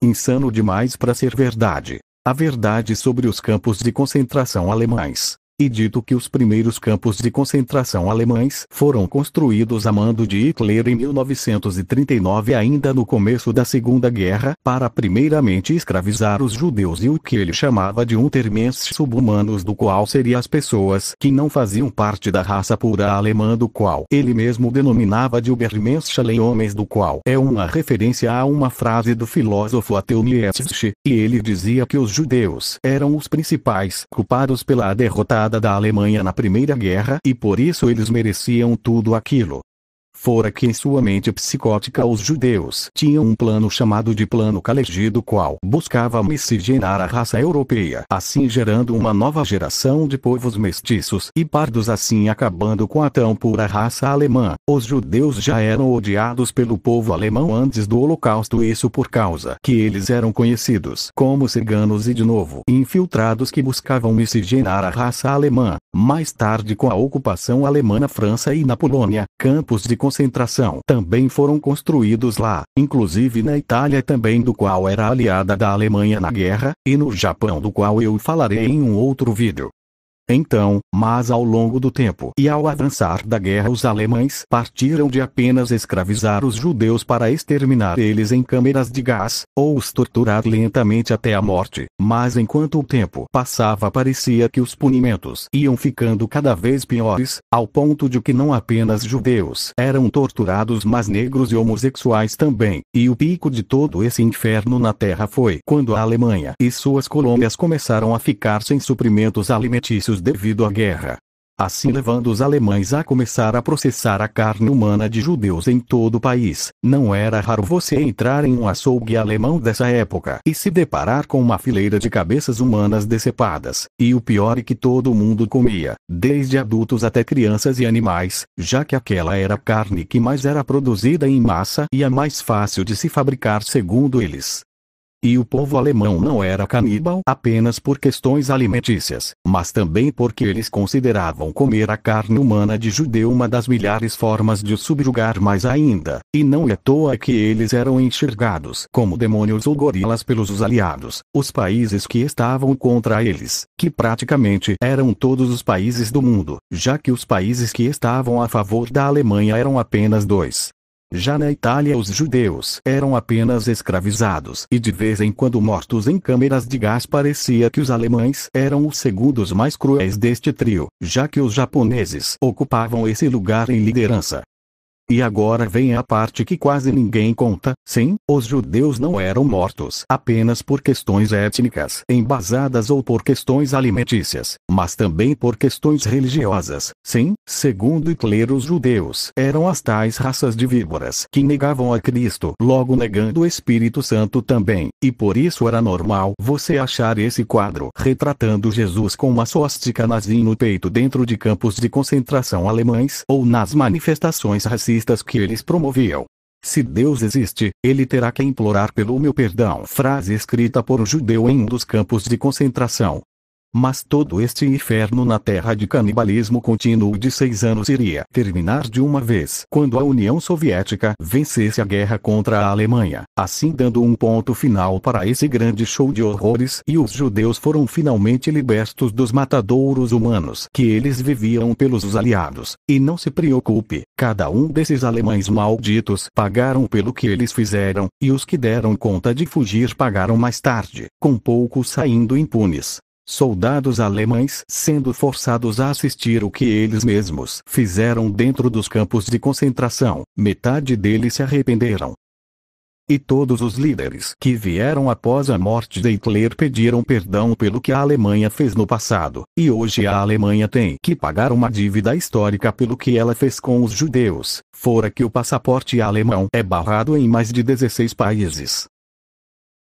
insano demais para ser verdade. A verdade sobre os campos de concentração alemães. E dito que os primeiros campos de concentração alemães foram construídos a mando de Hitler em 1939, ainda no começo da Segunda Guerra, para primeiramente escravizar os judeus e o que ele chamava de untermensch subhumanos, do qual seriam as pessoas que não faziam parte da raça pura alemã, do qual ele mesmo denominava de Übermenschliche homens, do qual é uma referência a uma frase do filósofo ateu Nietzsche, e ele dizia que os judeus eram os principais culpados pela derrota da Alemanha na Primeira Guerra e por isso eles mereciam tudo aquilo. Fora que em sua mente psicótica os judeus tinham um plano chamado de Plano Kalergi, do qual buscava miscigenar a raça europeia, assim gerando uma nova geração de povos mestiços e pardos, assim acabando com a tão pura raça alemã. Os judeus já eram odiados pelo povo alemão antes do Holocausto, isso por causa que eles eram conhecidos como ciganos e de novo infiltrados que buscavam miscigenar a raça alemã. Mais tarde, com a ocupação alemã na França e na Polônia, campos de concentração também foram construídos lá, inclusive na Itália também, do qual era aliada da Alemanha na guerra, e no Japão, do qual eu falarei em um outro vídeo. Então, mas ao longo do tempo e ao avançar da guerra, os alemães partiram de apenas escravizar os judeus para exterminar eles em câmeras de gás, ou os torturar lentamente até a morte. Mas enquanto o tempo passava, parecia que os punimentos iam ficando cada vez piores, ao ponto de que não apenas judeus eram torturados, mas negros e homossexuais também. E o pico de todo esse inferno na Terra foi quando a Alemanha e suas colônias começaram a ficar sem suprimentos alimentícios devido à guerra. Assim levando os alemães a começar a processar a carne humana de judeus em todo o país. Não era raro você entrar em um açougue alemão dessa época e se deparar com uma fileira de cabeças humanas decepadas. E o pior é que todo mundo comia, desde adultos até crianças e animais, já que aquela era a carne que mais era produzida em massa e a mais fácil de se fabricar, segundo eles. E o povo alemão não era caníbal apenas por questões alimentícias, mas também porque eles consideravam comer a carne humana de judeu uma das milhares formas de o subjugar mais ainda, e não é à toa que eles eram enxergados como demônios ou gorilas pelos aliados, os países que estavam contra eles, que praticamente eram todos os países do mundo, já que os países que estavam a favor da Alemanha eram apenas dois. Já na Itália, os judeus eram apenas escravizados e de vez em quando mortos em câmeras de gás. Parecia que os alemães eram os segundos mais cruéis deste trio, já que os japoneses ocupavam esse lugar em liderança. E agora vem a parte que quase ninguém conta. Sim, os judeus não eram mortos apenas por questões étnicas embasadas ou por questões alimentícias, mas também por questões religiosas. Sim, segundo Hitler, os judeus eram as tais raças de víboras que negavam a Cristo, logo negando o Espírito Santo também, e por isso era normal você achar esse quadro retratando Jesus com uma suástica nazi no peito dentro de campos de concentração alemães ou nas manifestações racistas que eles promoviam. Se Deus existe, ele terá que implorar pelo meu perdão. Frase escrita por um judeu em um dos campos de concentração. Mas todo este inferno na terra de canibalismo contínuo de 6 anos iria terminar de uma vez quando a União Soviética vencesse a guerra contra a Alemanha, assim dando um ponto final para esse grande show de horrores, e os judeus foram finalmente libertos dos matadouros humanos que eles viviam pelos aliados. E não se preocupe, cada um desses alemães malditos pagaram pelo que eles fizeram, e os que deram conta de fugir pagaram mais tarde, com poucos saindo impunes. Soldados alemães sendo forçados a assistir o que eles mesmos fizeram dentro dos campos de concentração. Metade deles se arrependeram. E todos os líderes que vieram após a morte de Hitler pediram perdão pelo que a Alemanha fez no passado. E hoje a Alemanha tem que pagar uma dívida histórica pelo que ela fez com os judeus, fora que o passaporte alemão é barrado em mais de 16 países.